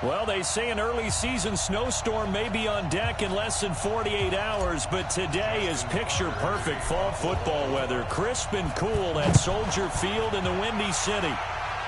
Well, they say an early season snowstorm may be on deck in less than 48 hours, but today is picture-perfect fall football weather. Crisp and cool at Soldier Field in the Windy City.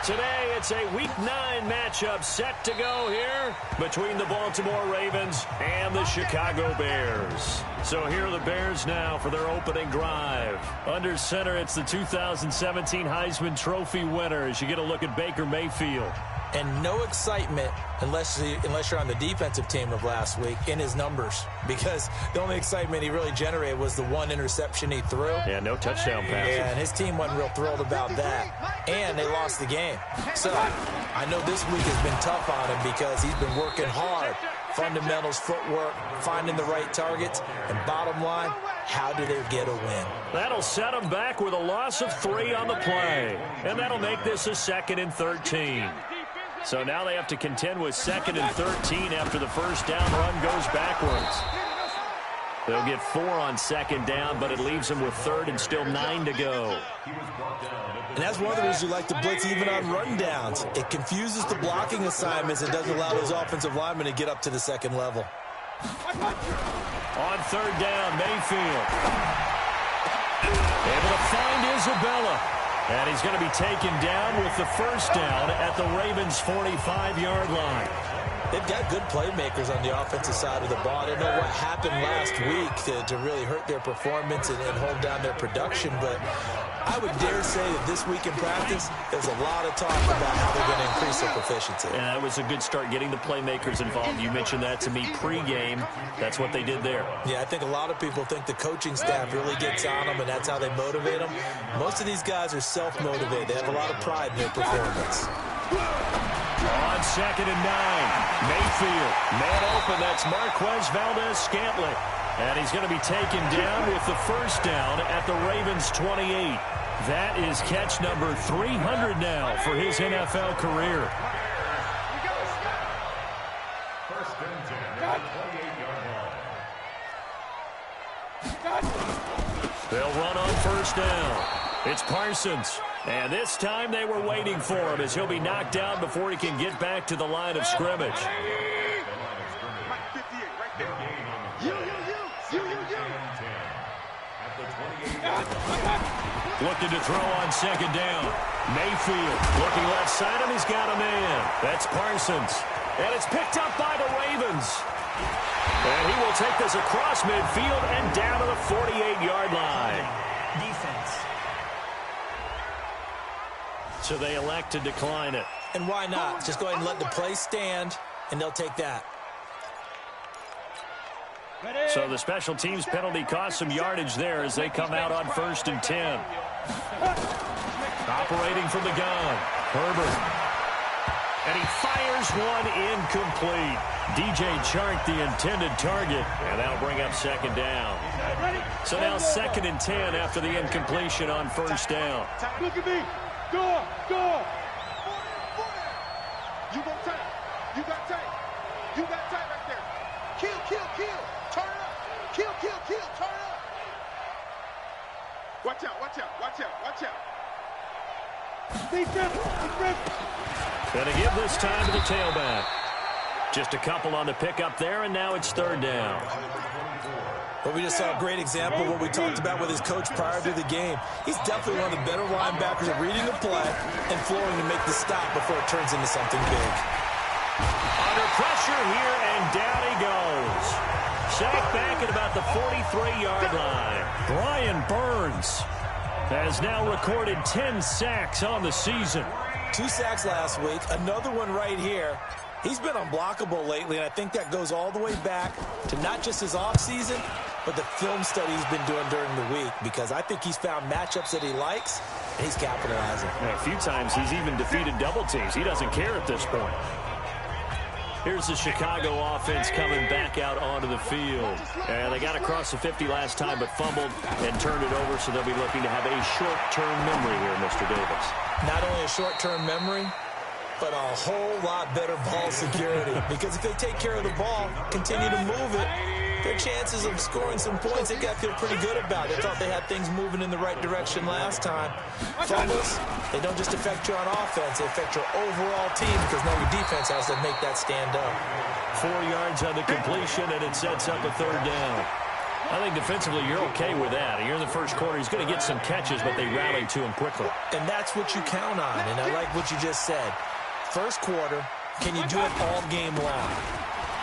Today, it's a Week 9 matchup set to go here between the Baltimore Ravens and the Chicago Bears. So here are the Bears now for their opening drive. Under center, it's the 2017 Heisman Trophy winner as you get a look at Baker Mayfield. And no excitement unless you're on the defensive team of last week in his numbers, because the only excitement he really generated was the one interception he threw. Yeah, no touchdown passes. Yeah, and his team wasn't real thrilled about that. And they lost the game. So I know this week has been tough on him because he's been working hard. Fundamentals, footwork, finding the right targets. And bottom line, how do they get a win? That'll set them back with a loss of 3 on the play. And that'll make this a 2nd and 13. So now they have to contend with 2nd and 13 after the first down run goes backwards. They'll get 4 on 2nd down, but it leaves them with 3rd and still 9 to go. And that's one of the reasons you like to blitz even on rundowns. It confuses the blocking assignments and doesn't allow those offensive linemen to get up to the second level. On 3rd down, Mayfield able to find Isabella. And he's going to be taken down with the first down at the Ravens' 45-yard line. They've got good playmakers on the offensive side of the ball. I don't know what happened last week to really hurt their performance and hold down their production, but I would dare say that this week in practice, there's a lot of talk about how they're going to increase their proficiency. And that was a good start, getting the playmakers involved. You mentioned that to me pregame. That's what they did there. Yeah, I think a lot of people think the coaching staff really gets on them, and that's how they motivate them. Most of these guys are self-motivated. They have a lot of pride in their performance. On 2nd and 9, Mayfield, man open, that's Marquez Valdez-Scantling. And he's going to be taken down with the first down at the Ravens' 28. That is catch number 300 now for his NFL career. They'll run on first down. It's Parsons. And this time they were waiting for him as he'll be knocked down before he can get back to the line of scrimmage. Looking to throw on 2nd down. Mayfield looking left side, and he's got a man. That's Parsons. And it's picked up by the Ravens. And he will take this across midfield and down to the 48-yard line. Defense. So they elect to decline it. And why not? Just go ahead and let the play stand, and they'll take that. So the special teams penalty cost some yardage there as they come out on 1st and 10. Operating from the gun, Herbert. And he fires one incomplete. DJ Chark, the intended target, and that'll bring up 2nd down. So now 2nd and 10 after the incompletion on 1st down. Look at me. Go. You got tight. You got tight right there. Kill. Turn up. Kill. Turn up. Watch out. Defense. Gonna give this time to the tailback. Just a couple on the pickup there, and now it's 3rd down. Well, we just saw a great example of what we talked about with his coach prior to the game. He's definitely one of the better linebackers at reading the play and flowing to make the stop before it turns into something big. Under pressure here, and down he goes. Sacked back at about the 43-yard line. Brian Burns has now recorded 10 sacks on the season. 2 sacks last week, another one right here. He's been unblockable lately, and I think that goes all the way back to not just his offseason, but the film study he's been doing during the week, because I think he's found matchups that he likes, and he's capitalizing. And a few times he's even defeated double teams. He doesn't care at this point. Here's the Chicago offense coming back out onto the field. And they got across the 50 last time, but fumbled and turned it over, so they'll be looking to have a short-term memory here, Mr. Davis. Not only a short-term memory, but a whole lot better ball security. Because if they take care of the ball, continue to move it, their chances of scoring some points, they got to feel pretty good about. They thought they had things moving in the right direction last time. Fumbles, they don't just affect you on offense, they affect your overall team because now your defense has to make that stand up. 4 yards on the completion, and it sets up a third down. I think defensively you're okay with that. You're in the first quarter. He's going to get some catches, but they rallied to him quickly. And that's what you count on, and I like what you just said. First quarter, can you do it all game long?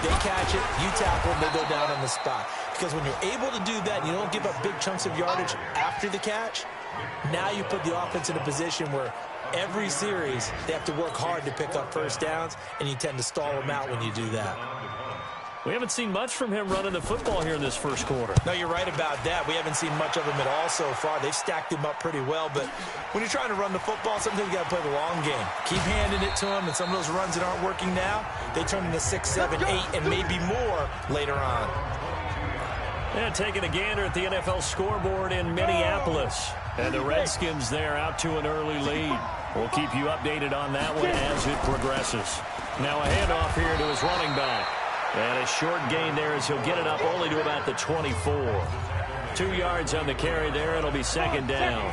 They catch it, you tackle, they go down on the spot. Because when you're able to do that and you don't give up big chunks of yardage after the catch, now you put the offense in a position where every series they have to work hard to pick up first downs, and you tend to stall them out when you do that. We haven't seen much from him running the football here in this first quarter. No, you're right about that. We haven't seen much of him at all so far. They've stacked him up pretty well, but when you're trying to run the football, sometimes you got to play the long game. Keep handing it to him, and some of those runs that aren't working now, they turn into 6, 7, 8, and maybe more later on. And taking a gander at the NFL scoreboard in Minneapolis. And the Redskins there out to an early lead. We'll keep you updated on that one as it progresses. Now a handoff here to his running back. And a short gain there as he'll get it up only to about the 24. 2 yards on the carry there. It'll be second down.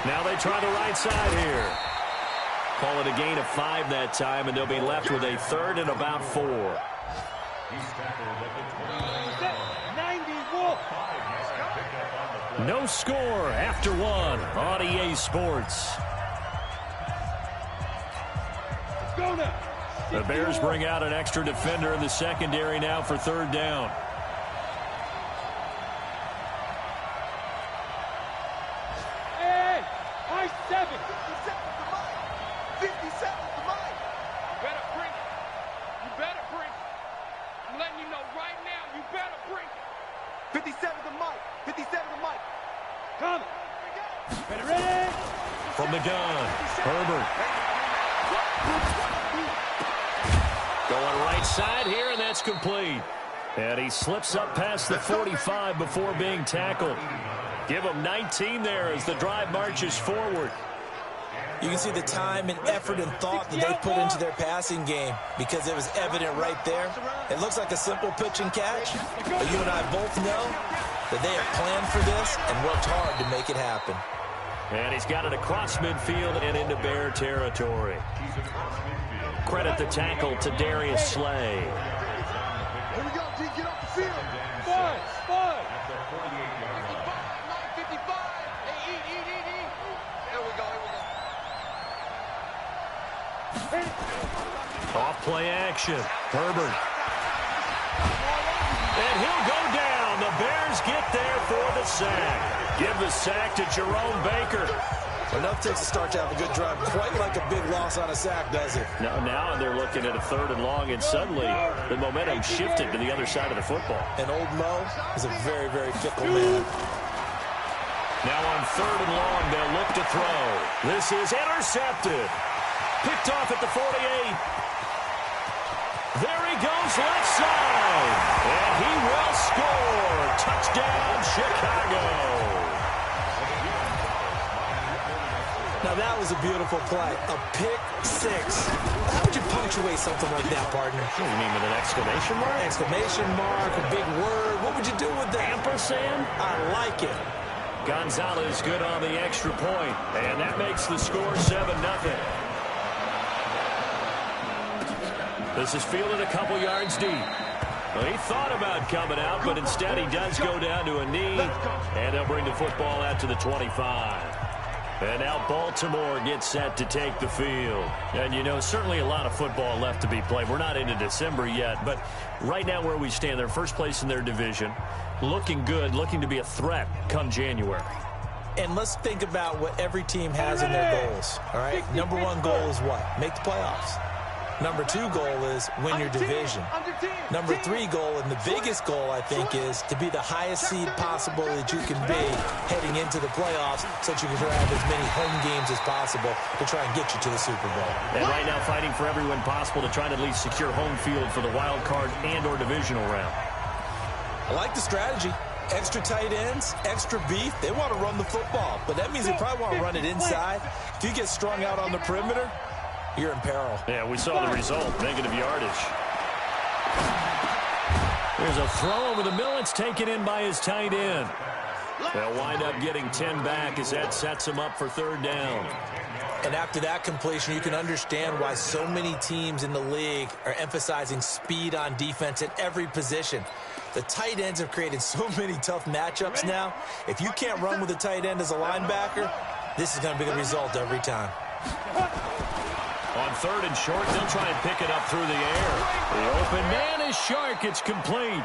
Now they try the right side here. Call it a gain of 5 that time, and they'll be left with a third and about 4. No score after 1 on EA Sports. The Bears bring out an extra defender in the secondary now for third down. Hey, high 7. 57 to mine. You better bring it. You better bring it. I'm letting you know right now, you better bring it. 57 to Mike. 57 to Mike. Come. Ready? From the gun, Herbert. Going right side here, and that's complete. And he slips up past the 45 before being tackled. Give him 19 there as the drive marches forward. You can see the time and effort and thought that they put into their passing game because it was evident right there. It looks like a simple pitch and catch, but you and I both know that they have planned for this and worked hard to make it happen. And he's got it across midfield and into Bear territory. Credit the tackle to Darius Slay. Here we go, G. Get off the field. 5. 55. Hey, eat. Here we go. Off play action. Herbert. And he'll go down. The Bears get there for the sack. Give the sack to Jerome Baker. Enough takes a start to have a good drive. Quite like a big loss on a sack, does it? Now they're looking at a third and long, and suddenly the momentum shifted to the other side of the football. And old Mo is a very, very fickle man. Now on third and long, they'll look to throw. This is intercepted. Picked off at the 48. There he goes left side. And he will score. Touchdown, Chicago. Now that was a beautiful play. A pick 6. How would you punctuate something like that, partner? You mean with an exclamation mark? Exclamation mark, a big word. What would you do with that? Ampersand? I like it. Gonzalez good on the extra point. And that makes the score 7-0. This is fielded a couple yards deep. Well, he thought about coming out, but instead he does go down to a knee. And they'll bring the football out to the 25. And now Baltimore gets set to take the field. And, you know, certainly a lot of football left to be played. We're not into December yet, but right now where we stand, they're first place in their division. Looking good, looking to be a threat come January. And let's think about what every team has in their goals, all right? Number 1 goal is what? Make the playoffs. Number 2 goal is win your division. Number 3 goal, and the biggest goal, I think, is to be the highest seed possible that you can be heading into the playoffs so that you can have as many home games as possible to try and get you to the Super Bowl. And right now fighting for every win possible to try to at least secure home field for the wild card and or divisional round. I like the strategy. Extra tight ends, extra beef. They want to run the football, but that means they probably want to run it inside. If you get strung out on the perimeter, you're in peril. Yeah, we saw the result. Negative yardage. There's a throw over the middle. It's taken in by his tight end. They'll wind up getting 10 back as that sets him up for 3rd down. And after that completion, you can understand why so many teams in the league are emphasizing speed on defense at every position. The tight ends have created so many tough matchups now. If you can't run with a tight end as a linebacker, this is going to be the result every time. On 3rd and short, they'll try and pick it up through the air. The open man is Shark. It's complete.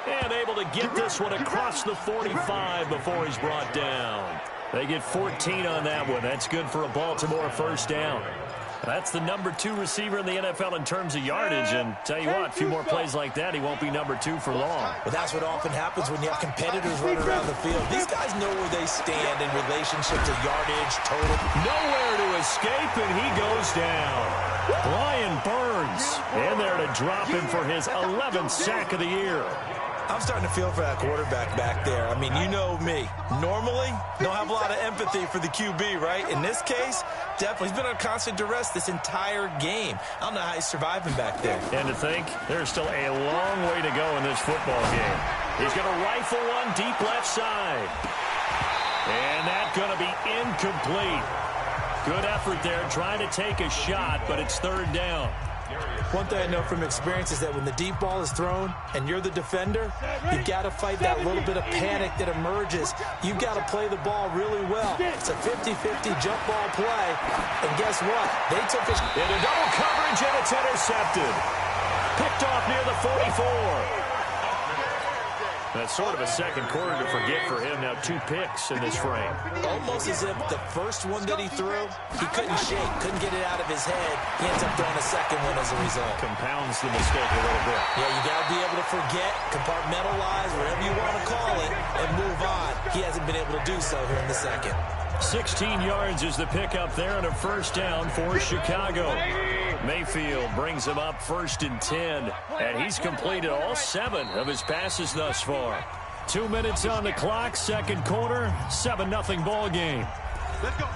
And able to get this one across the 45 before he's brought down. They get 14 on that one. That's good for a Baltimore 1st down. That's the number 2 receiver in the NFL in terms of yardage. And tell you what, a few more plays like that, he won't be number 2 for long. But that's what often happens when you have competitors running around the field. These guys know where they stand in relationship to yardage, total. Nowhere to escape, and he goes down. Brian Burns in there to drop him for his 11th sack of the year. I'm starting to feel for that quarterback back there. I mean, you know me. Normally, don't have a lot of empathy for the QB, right? In this case, definitely. He's been under constant duress this entire game. I don't know how he's surviving back there. And to think, there's still a long way to go in this football game. He's going to rifle one deep left side. And that's going to be incomplete. Good effort there, trying to take a shot, but it's 3rd down. One thing I know from experience is that when the deep ball is thrown and you're the defender, you've got to fight that little bit of panic that emerges. You've got to play the ball really well. It's a 50-50 jump ball play. And guess what? They took it into double coverage, and it's intercepted. Picked off near the 44. That's sort of a second quarter to forget for him. Now 2 picks in this frame. Almost as if the first one that he threw, he couldn't shake, couldn't get it out of his head. He ends up throwing a second one as a result. Compounds the mistake a little bit. Yeah, you got to be able to forget, compartmentalize, whatever you want to call it, and move on. He hasn't been able to do so here in the second. 16 yards is the pickup there and a 1st down for Chicago. Mayfield brings him up 1st and 10, and he's completed all 7 of his passes thus far. 2 minutes on the clock, 2nd quarter, 7-0 ball game. Let's go.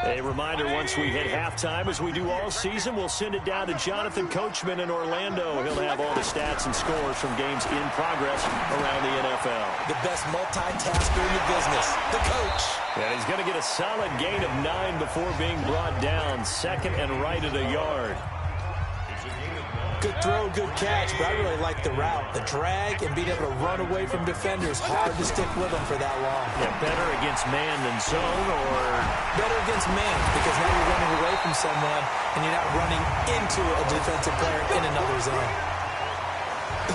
A reminder, once we hit halftime, as we do all season, we'll send it down to Jonathan Coachman in Orlando. He'll have all the stats and scores from games in progress around the NFL. The best multitasker in the business, the coach. And he's going to get a solid gain of 9 before being brought down. 2nd and right at a yard. Good throw, good catch, but I really like the route. The drag and being able to run away from defenders, hard to stick with them for that long. Yeah, better against man than zone, or? Better against man, because now you're running away from someone and you're not running into a defensive player in another zone.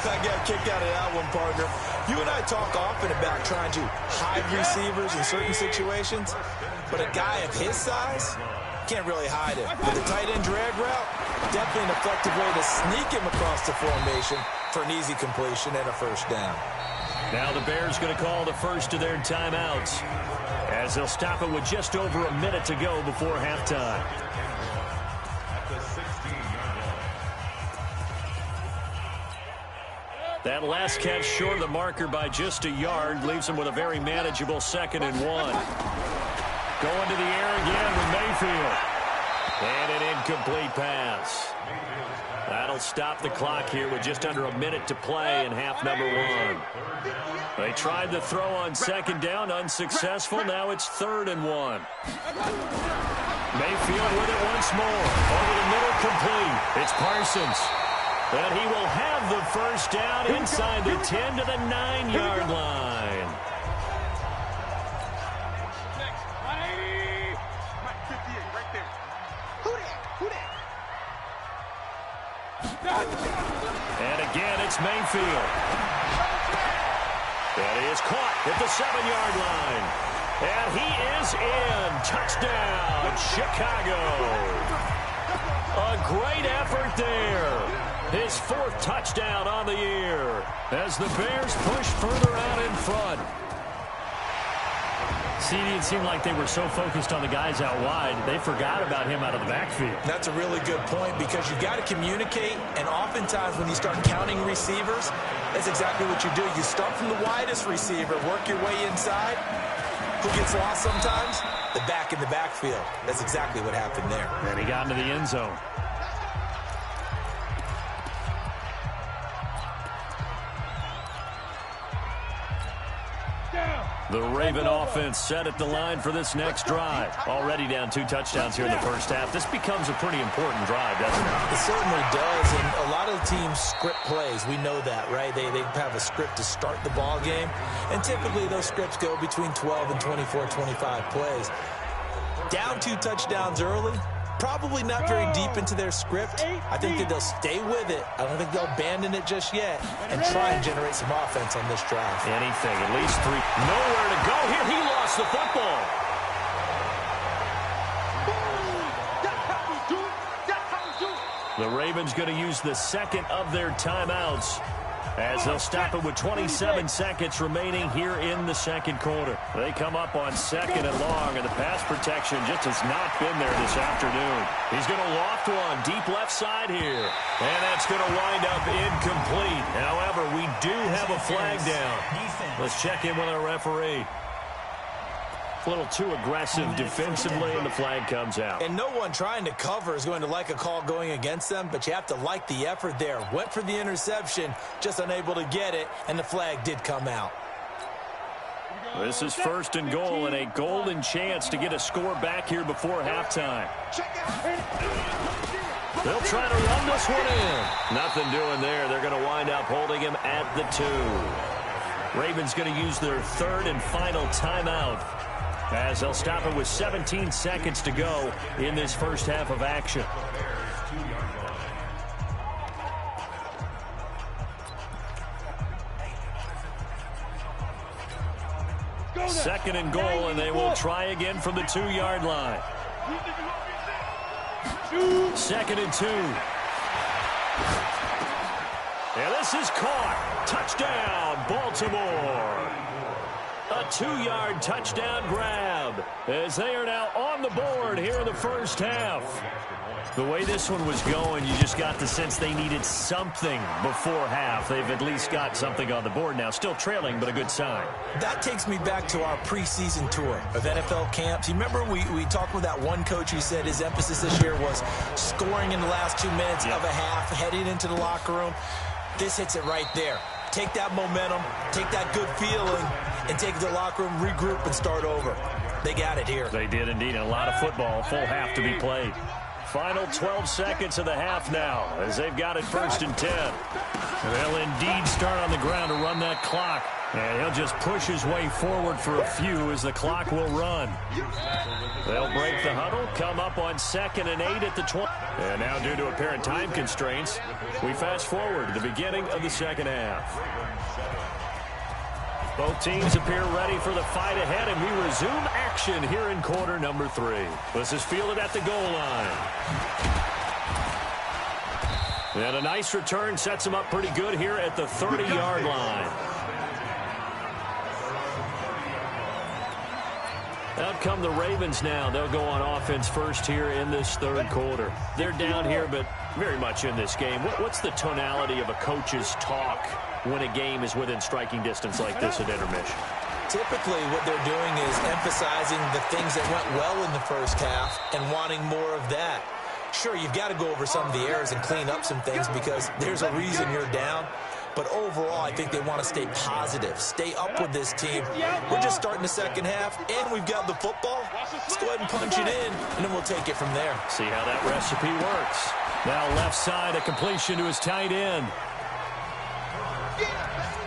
I got a kick out of that one, partner. You and I talk often about trying to hide receivers in certain situations, but a guy of his size can't really hide it. With the tight end drag route, definitely an effective way to sneak him across the formation for an easy completion and a 1st down. Now the Bears going to call the first of their timeouts as they'll stop it with just over a minute to go before halftime. That last catch short of the marker by just a yard leaves him with a very manageable 2nd and 1. Going to the air again with Mayfield. And an incomplete pass. That'll stop the clock here with just under a minute to play in half number 1. They tried the throw on 2nd down, unsuccessful. Now it's 3rd and 1. Mayfield with it once more. Over the middle, complete. It's Parsons. And he will have the 1st down inside the 10 to the 9-yard line. And again, it's Mayfield. And he is caught at the 7-yard line. And he is in. Touchdown, Chicago. A great effort there. His 4th touchdown on the year as the Bears push further out in front. It seemed like they were so focused on the guys out wide, they forgot about him out of the backfield. That's a really good point because you've got to communicate, and oftentimes when you start counting receivers, that's exactly what you do. You start from the widest receiver, work your way inside. Who gets lost sometimes? The back in the backfield. That's exactly what happened there. And he got into the end zone. The Raven offense set at the line for this next drive. Already down 2 touchdowns here in the first half. This becomes a pretty important drive, doesn't it? It certainly does, and a lot of the teams script plays. We know that, right? They have a script to start the ball game, and typically those scripts go between 12 and 24, 25 plays. Down 2 touchdowns early, probably not very deep into their script. I think that they'll stay with it. I don't think they'll abandon it just yet and try and generate some offense on this drive. Anything, at least 3. Nowhere to go here. He lost the football. The Ravens going to use the 2nd of their timeouts as they'll stop it with 27 seconds remaining here in the 2nd quarter. They come up on 2nd and long, and the pass protection just has not been there this afternoon. He's going to loft one deep left side here, and that's going to wind up incomplete. However, we do have a flag down. Let's check in with our referee. A little too aggressive defensively, and the flag comes out. And no one trying to cover is going to like a call going against them, but you have to like the effort there. Went for the interception, just unable to get it, and the flag did come out. This is 1st and goal, and a golden chance to get a score back here before halftime. They'll try to run this one in. Nothing doing there. They're going to wind up holding him at the 2. Ravens going to use their 3rd and final timeout, as they'll stop it with 17 seconds to go in this first half of action. Second and goal, and they will try again from the 2-yard line. 2nd and 2. And this is caught. Touchdown, Baltimore. A 2-yard touchdown grab as they are now on the board here in the first half. The way this one was going, you just got the sense they needed something before half. They've at least got something on the board now. Still trailing, but a good sign. That takes me back to our preseason tour of NFL camps. You remember we talked with that one coach who said his emphasis this year was scoring in the last 2 minutes of a half, heading into the locker room. This hits it right there. Take that momentum, take that good feeling, and take it to the locker room, regroup, and start over. They got it here. They did indeed. A lot of football, full half to be played. Final 12 seconds of the half now as they've got it 1st and 10. They'll indeed start on the ground to run that clock. And he'll just push his way forward for a few as the clock will run. They'll break the huddle, come up on 2nd and 8 at the 20. And now due to apparent time constraints, we fast forward to the beginning of the 2nd half. Both teams appear ready for the fight ahead, and we resume action here in quarter number 3. This is fielded at the goal line. And a nice return sets him up pretty good here at the 30-yard line. Out come the Ravens now. They'll go on offense first here in this 3rd quarter. They're down here, but very much in this game. What's the tonality of a coach's talk when a game is within striking distance like this at intermission? Typically, what they're doing is emphasizing the things that went well in the first half and wanting more of that. Sure, you've got to go over some of the errors and clean up some things because there's a reason you're down. But overall, I think they want to stay positive, stay up with this team. We're just starting the 2nd half, and we've got the football. Let's go ahead and punch it in, and then we'll take it from there. See how that recipe works. Now left side, a completion to his tight end.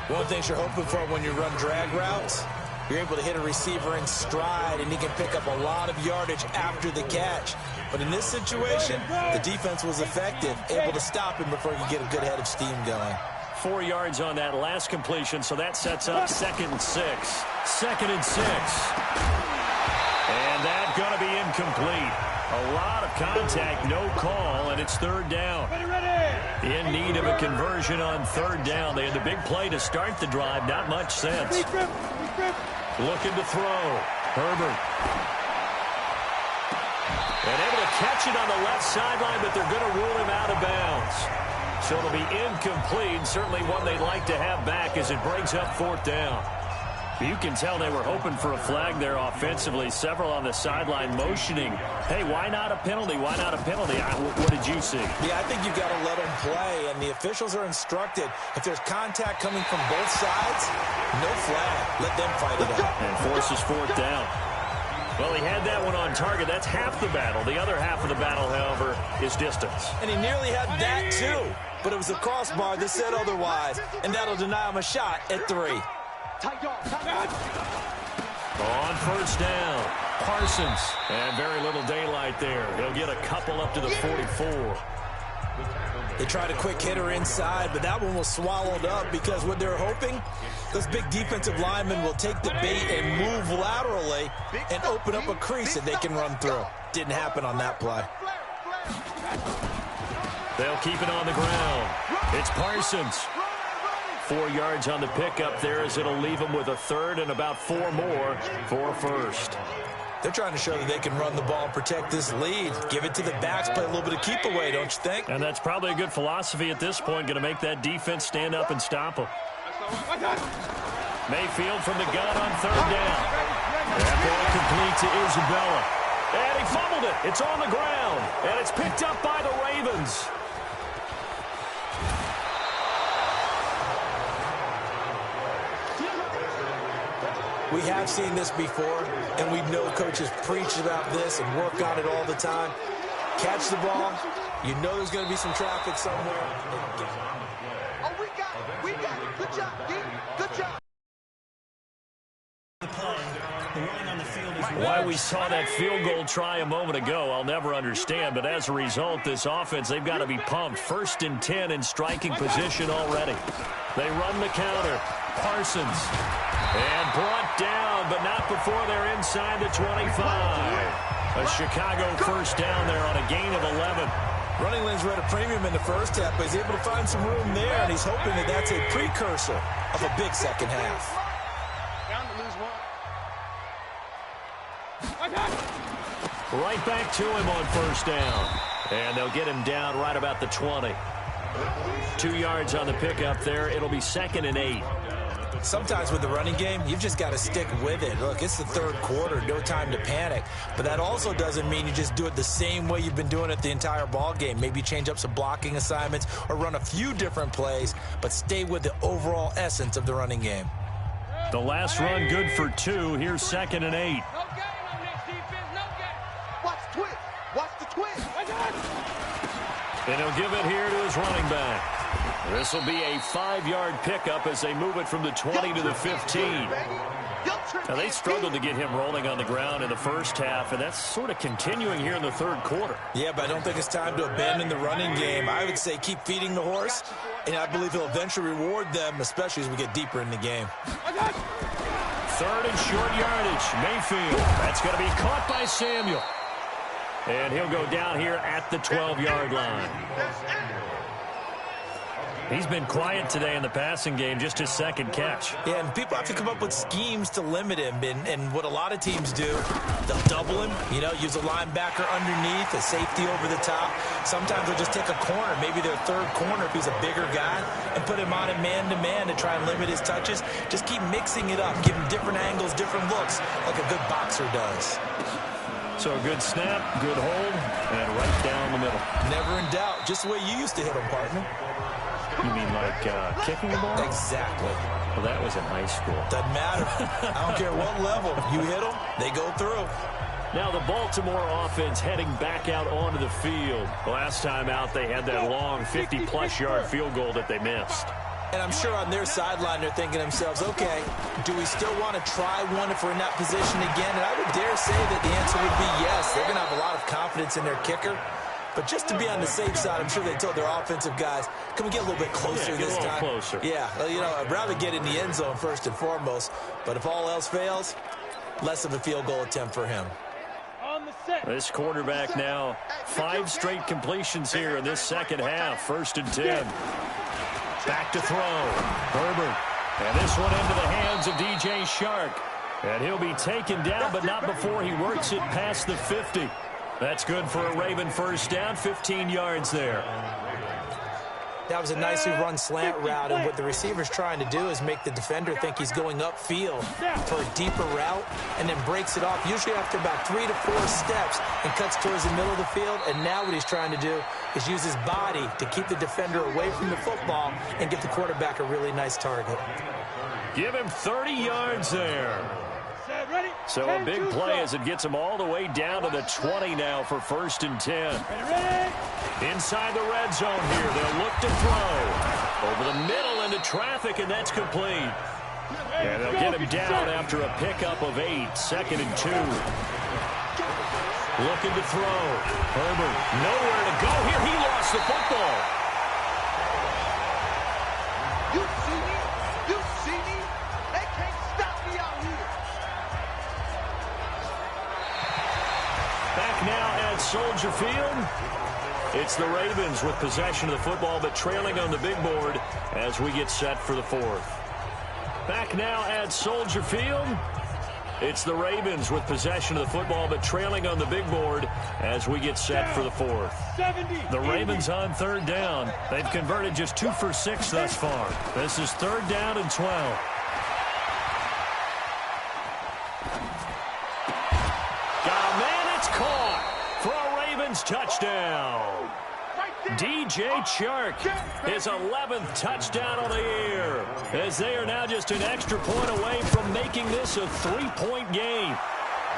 One of the things you're hoping for when you run drag routes, you're able to hit a receiver in stride, and he can pick up a lot of yardage after the catch. But in this situation, the defense was effective, able to stop him before he could get a good head of steam going. 4 yards on that last completion, so that sets up 2nd and 6. 2nd and 6. And that's going to be incomplete. A lot of contact, no call, and it's 3rd down. In need of a conversion on 3rd down. They had the big play to start the drive. Not much sense. Looking to throw. Herbert. And able to catch it on the left sideline, but they're going to rule him out of bounds. So it'll be incomplete. Certainly one they'd like to have back as it brings up 4th down. You can tell they were hoping for a flag there offensively. Several on the sideline motioning. Hey, why not a penalty? Why not a penalty? What did you see? Yeah, I think you've got to let them play, and the officials are instructed. If there's contact coming from both sides, no flag. Let them fight it out. And forces 4th down. Well, he had that one on target. That's half the battle. The other half of the battle, however, is distance. And he nearly had that, too. But it was the crossbar that said otherwise, and that'll deny him a shot at 3. On 1st down, Parsons. And very little daylight there. He'll get a couple up to the 44. They tried a quick hitter inside, but that one was swallowed up because what they're hoping, those big defensive linemen will take the bait and move laterally and open up a crease that they can run through. Didn't happen on that play. They'll keep it on the ground. It's Parsons. 4 yards on the pickup there as it'll leave them with a 3rd and about 4 more for 1st. They're trying to show that they can run the ball and protect this lead. Give it to the backs, play a little bit of keep away, don't you think? And that's probably a good philosophy at this point, going to make that defense stand up and stop them. Mayfield from the gun on 3rd down. That ball complete to Isabella. And he fumbled it. It's on the ground. And it's picked up by the Ravens. We have seen this before, and we know coaches preach about this and work on it all the time. Catch the ball. You know there's going to be some traffic somewhere. Oh, we got it. Good job, D. Good job. Why we saw that field goal try a moment ago, I'll never understand. But as a result, this offense, they've got to be pumped. 1st and 10 in striking position already. They run the counter. Parsons. And brought down, but not before they're inside the 25. A Chicago 1st down there on a gain of 11. Running lanes were at a premium in the first half, but he's able to find some room there, and he's hoping that that's a precursor of a big second half. Down to lose 1. Right back to him on 1st down. And they'll get him down right about the 20. 2 yards on the pickup there. It'll be 2nd and 8. Sometimes with the running game, you've just got to stick with it. Look, it's the 3rd quarter, no time to panic. But that also doesn't mean you just do it the same way you've been doing it the entire ball game. Maybe change up some blocking assignments or run a few different plays, but stay with the overall essence of the running game. The last run good for 2. Here's 2nd and 8. No game on this defense, no game. Watch the twist. Watch the twist. And he'll give it here to his running back. This will be a 5-yard pickup as they move it from the 20 to the 15. Now, they struggled to get him rolling on the ground in the first half, and that's sort of continuing here in the 3rd quarter. Yeah, but I don't think it's time to abandon the running game. I would say keep feeding the horse, and I believe he'll eventually reward them, especially as we get deeper in the game. 3rd and short yardage. Mayfield. That's going to be caught by Samuel. And he'll go down here at the 12-yard line. He's been quiet today in the passing game, just his 2nd catch. Yeah, and people have to come up with schemes to limit him. And what a lot of teams do, they'll double him, use a linebacker underneath, a safety over the top. Sometimes they'll just take a corner, maybe their 3rd corner if he's a bigger guy, and put him on it man-to-man to try and limit his touches. Just keep mixing it up, give him different angles, different looks, like a good boxer does. So a good snap, good hold, and right down the middle. Never in doubt, just the way you used to hit him, partner. You mean like kicking the ball? Exactly. Well, that was in high school. Doesn't matter. I don't care what level. You hit them, they go through. Now the Baltimore offense heading back out onto the field. Last time out, they had that long 50-plus yard field goal that they missed. And I'm sure on their sideline they're thinking to themselves, okay, do we still want to try one if we're in that position again? And I would dare say that the answer would be yes. They're going to have a lot of confidence in their kicker. But just to be on the safe side, I'm sure they told their offensive guys, can we get a little bit closer this time? Closer. Yeah, you know, I'd rather get in the end zone first and foremost. But if all else fails, less of a field goal attempt for him. This quarterback now 5 straight completions here in this second half. 1st and 10. Back to throw. Herbert. And this one into the hands of DJ Shark. And he'll be taken down, but not before he works it past the 50. That's good for a Raven first down. 15 yards there. That was a nicely run slant route, and what the receiver's trying to do is make the defender think he's going upfield for a deeper route and then breaks it off, usually after about 3 to 4 steps, and cuts towards the middle of the field. And now what he's trying to do is use his body to keep the defender away from the football and give the quarterback a really nice target. Give him 30 yards there. So a big play as it gets him all the way down to the 20 now for 1st and 10. Inside the red zone here, they'll look to throw. Over the middle into traffic, and that's complete. And they'll get him down after a pickup of 8. 2nd and 2. Looking to throw. Herbert, nowhere to go here. He lost the football. You see me? You see me? They can't stop me out here. Back now at Soldier Field. It's the Ravens with possession of the football, but trailing on the big board as we get set for the 4th. Back now at Soldier Field. It's the Ravens with possession of the football, but trailing on the big board as we get set for the 4th. The Ravens on 3rd down. They've converted just 2 for 6 thus far. This is 3rd down and 12. Got a man, it's caught for a Ravens touchdown. DJ Chark, his 11th touchdown of the year, as they are now just an extra point away from making this a 3-point game.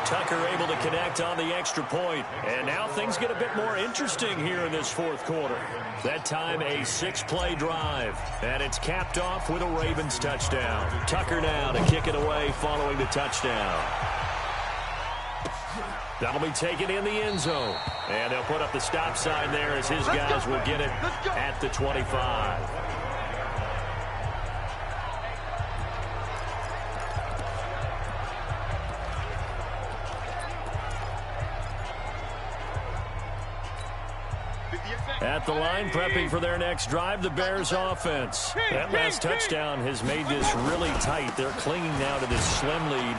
Tucker able to connect on the extra point, and now things get a bit more interesting here in this 4th quarter. That time a 6-play drive, and it's capped off with a Ravens touchdown. Tucker now to kick it away following the touchdown. That'll be taken in the end zone. And they'll put up the stop sign there as his guys will get it at the 25. At the line, prepping for their next drive, the Bears offense. That last touchdown has made this really tight. They're clinging now to this slim lead.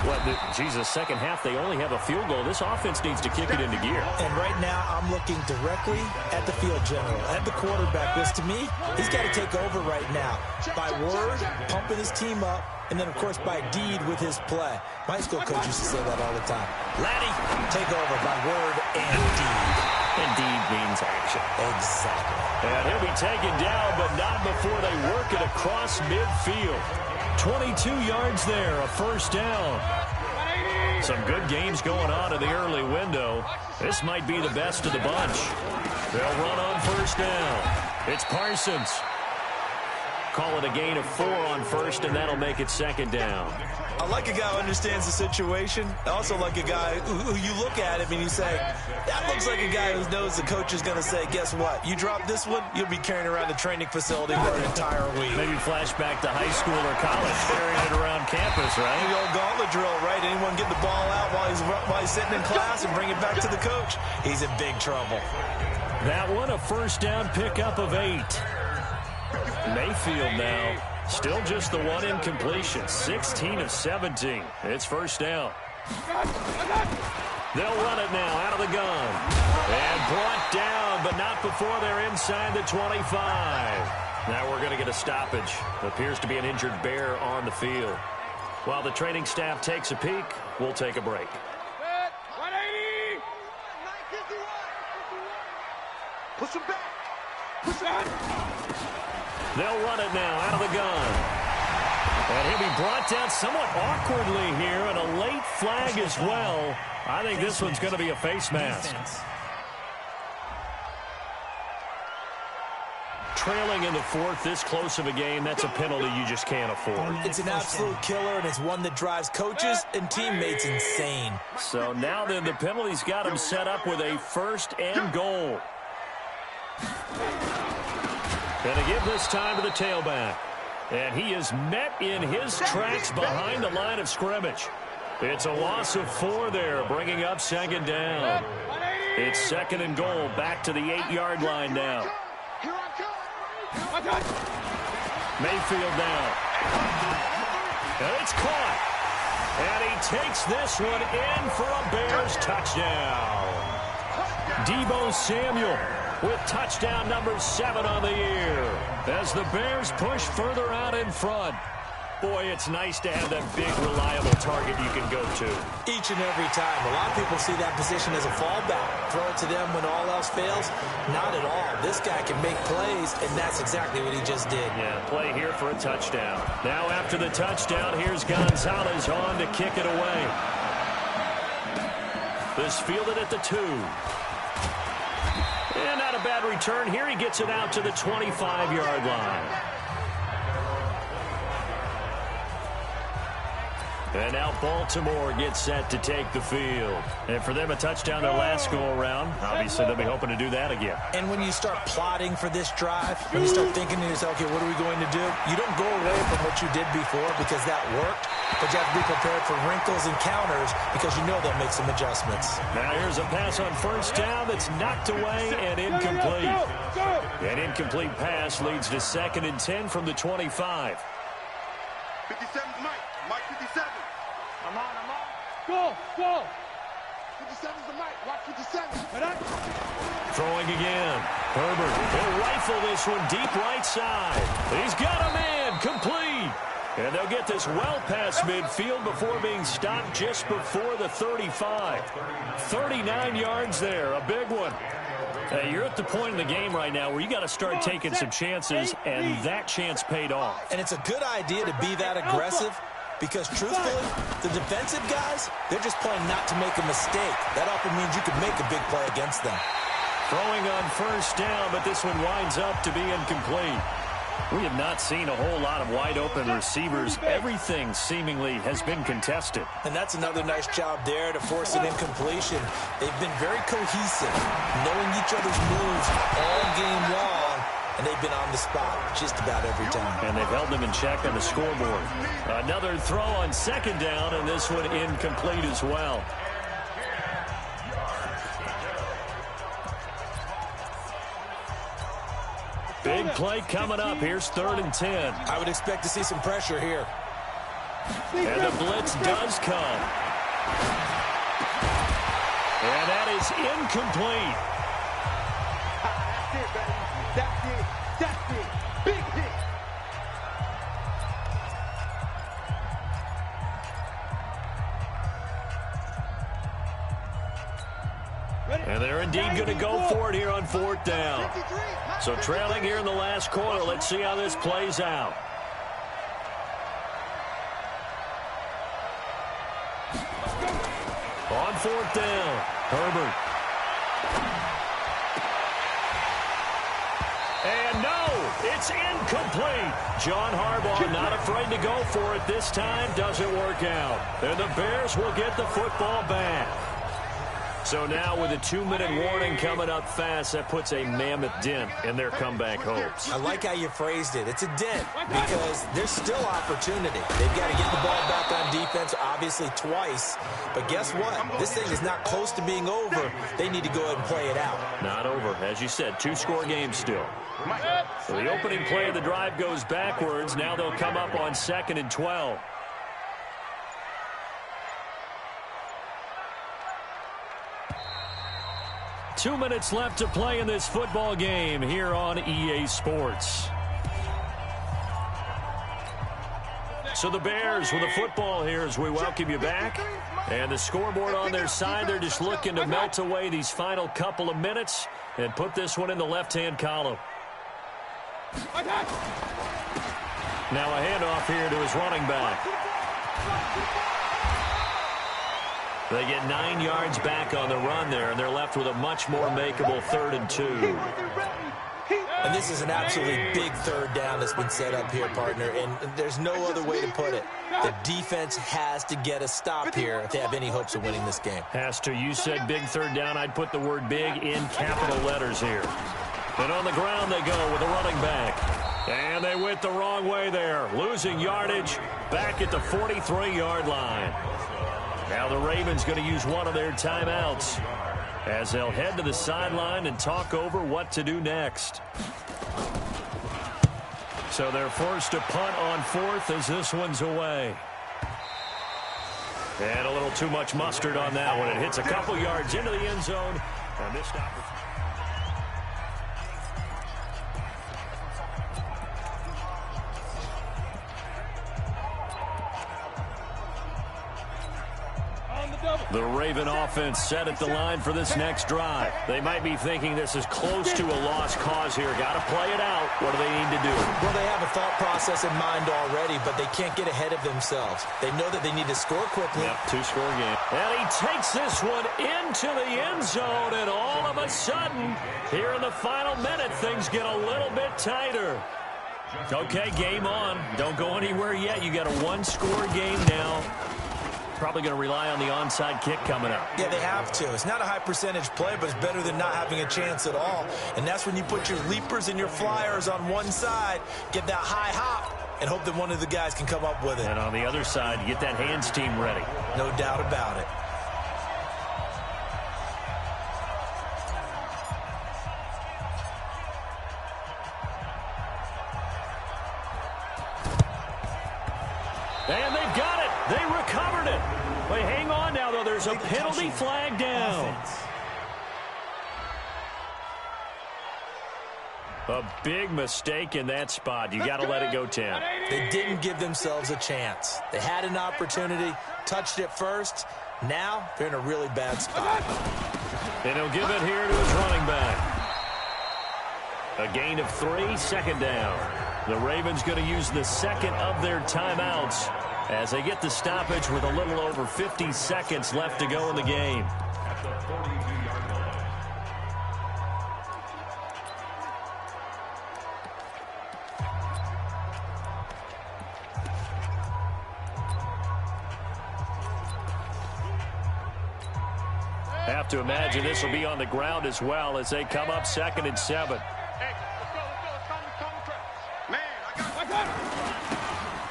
Second half, they only have a field goal. This offense needs to kick it into gear. And right now, I'm looking directly at the field general, at the quarterback. Because to me, he's got to take over right now. By word, pumping his team up, and then, of course, by deed with his play. My school coach used to say that all the time. Laddie, take over by word and deed. Indeed means action. Exactly. And he'll be taken down, but not before they work it across midfield. 22 yards there, a 1st down. Some good games going on in the early window. This might be the best of the bunch. They'll run on 1st down. It's Parsons. Call it a gain of 4 on 1st, and that'll make it 2nd down. I like a guy who understands the situation. I also like a guy who you look at him and you say, that looks like a guy who knows the coach is going to say, guess what? You drop this one, you'll be carrying around the training facility for an entire week. Maybe flashback to high school or college, carrying it around campus, right? The old gauntlet drill, right? Anyone get the ball out while he's sitting in class and bring it back to the coach? He's in big trouble. That one, a 1st down pickup of 8. Mayfield now, still just the one incompletion, 16 of 17. It's 1st down. They'll run it now out of the gun. And brought down, but not before they're inside the 25. Now we're going to get a stoppage. Appears to be an injured Bear on the field. While the training staff takes a peek, we'll take a break. 180! Push him back. Push him. They'll run it now out of the gun. And he'll be brought down somewhat awkwardly here, and a late flag as well. I think this one's going to be a face mask. Trailing in the 4th, this close of a game, that's a penalty you just can't afford. It's an absolute killer, and it's one that drives coaches and teammates insane. So now then, the penalty's got him set up with a 1st and goal. Gonna give this time to the tailback. And he is met in his tracks behind the line of scrimmage. It's a loss of 4 there, bringing up second down. It's second and goal, back to the 8-yard line now. Mayfield now. And it's caught. And he takes this one in for a Bears touchdown. Deebo Samuel with touchdown number 7 on the year as the Bears push further out in front. Boy, it's nice to have that big, reliable target you can go to. Each and every time. A lot of people see that position as a fallback. Throw it to them when all else fails. Not at all. This guy can make plays, and that's exactly what he just did. Yeah, play here for a touchdown. Now after the touchdown, here's Gonzalez on to kick it away. This fielded at the 2. And not a bad return here. He gets it out to the 25-yard line. And now Baltimore gets set to take the field. And for them, a touchdown their last go-around. Obviously, they'll be hoping to do that again. And when you start plotting for this drive, when you start thinking to yourself, okay, what are we going to do? You don't go away from what you did before because that worked, but you have to be prepared for wrinkles and counters because you know they'll make some adjustments. Now here's a pass on first down that's knocked away and incomplete. An incomplete pass leads to 2nd and 10 from the 25. 57's Mike. Mike 57. I'm on. Go. 57's the Mike. Watch 57. Throwing again. Herbert will rifle this one deep right side. He's got a man complete. And they'll get this well past midfield before being stopped just before the 35. 39 yards there. A big one. Hey, you're at the point in the game right now where you got to start taking some chances, and that chance paid off. And it's a good idea to be that aggressive because, truthfully, the defensive guys, they're just playing not to make a mistake. That often means you can make a big play against them. Throwing on first down, but this one winds up to be incomplete. We have not seen a whole lot of wide-open receivers. Everything seemingly has been contested. And that's another nice job there to force an incompletion. They've been very cohesive, knowing each other's moves all game long, and they've been on the spot just about every time. And they've held them in check on the scoreboard. Another throw on second down, and this one incomplete as well. Big play coming up. Here's 3rd and 10. I would expect to see some pressure here. And the blitz does come. And that is incomplete. That's it, baby. That's it. Big hit. And they're indeed going to go for it here on 4th down. So trailing here in the last quarter. Let's see how this plays out. On 4th down, Herbert. And no, it's incomplete. John Harbaugh not afraid to go for it this time. Doesn't work out. And the Bears will get the football back. So now with a 2-minute warning coming up fast, that puts a mammoth dent in their comeback hopes. I like how you phrased it. It's a dent because there's still opportunity. They've got to get the ball back on defense, obviously twice. But guess what? This thing is not close to being over. They need to go ahead and play it out. Not over. As you said, 2-score game still. So the opening play of the drive goes backwards. Now they'll come up on 2nd and 12. Two minutes left to play in this football game here on EA Sports. So the Bears with the football here as we welcome you back. And the scoreboard on their side, they're just looking to melt away these final couple of minutes and put this one in the left-hand column. Now a handoff here to his running back. They get 9 yards back on the run there, and they're left with a much more makeable 3rd and 2. And this is an absolutely big 3rd down that's been set up here, partner, and there's no other way to put it. The defense has to get a stop here if they have any hopes of winning this game. Has to. You said big 3rd down. I'd put the word big in capital letters here. And on the ground they go with a running back. And they went the wrong way there, losing yardage back at the 43-yard line. Now the Ravens going to use one of their timeouts as they'll head to the sideline and talk over what to do next. So they're forced to punt on fourth as this one's away. And a little too much mustard on that one. It hits a couple yards into the end zone. And missed opportunity. The Raven offense set at the line for this next drive. They might be thinking this is close to a lost cause here. Got to play it out. What do they need to do? Well, they have a thought process in mind already, but they can't get ahead of themselves. They know that they need to score quickly. Yep, two-score game. And he takes this one into the end zone, and all of a sudden, here in the final minute, things get a little bit tighter. Okay, game on. Don't go anywhere yet. You got a one-score game now. Probably going to rely on the onside kick coming up. Yeah, they have to. It's not a high percentage play, but it's better than not having a chance at all. And that's when you put your leapers and your flyers on one side, get that high hop, and hope that one of the guys can come up with it. And on the other side, get that hands team ready. No doubt about it. And they've got it. They recovered it. Wait, hang on now, though. There's a penalty flag down. A big mistake in that spot. You got to let it go 10. They didn't give themselves a chance. They had an opportunity, touched it first. Now they're in a really bad spot. And he'll give it here to his running back. A gain of 3, second down. The Ravens going to use the second of their timeouts as they get the stoppage with a little over 50 seconds left to go in the game. Have to imagine this will be on the ground as well as they come up 2nd and 7.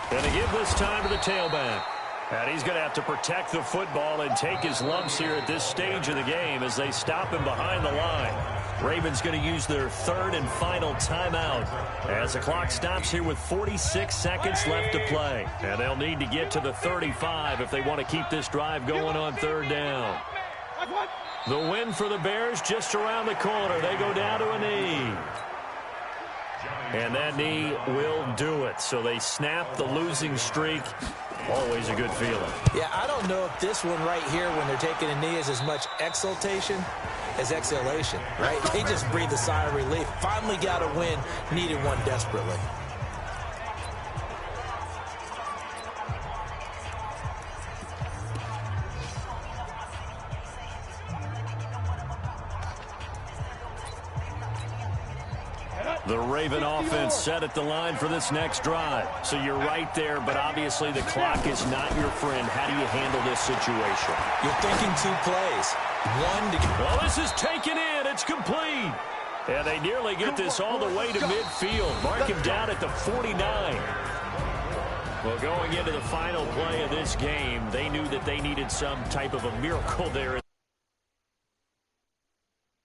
Going to give this time to the tailback. And he's going to have to protect the football and take his lumps here at this stage of the game as they stop him behind the line. Ravens going to use their third and final timeout as the clock stops here with 46 seconds left to play. And they'll need to get to the 35 if they want to keep this drive going on third down. The win for the Bears just around the corner. They go down to a knee. And that knee will do it. So they snap the losing streak. Always a good feeling. Yeah, I don't know if this one right here when they're taking a knee is as much exultation as exhalation, right? They just breathe a sigh of relief. Finally got a win. Needed one desperately. The Raven offense set at the line for this next drive. So you're right there, but obviously the clock is not your friend. How do you handle this situation? You're thinking 2 plays. One to... Well, this is taken in. It's complete. And they nearly get this all the way to midfield. Mark him down at the 49. Well, going into the final play of this game, they knew that they needed some type of a miracle there.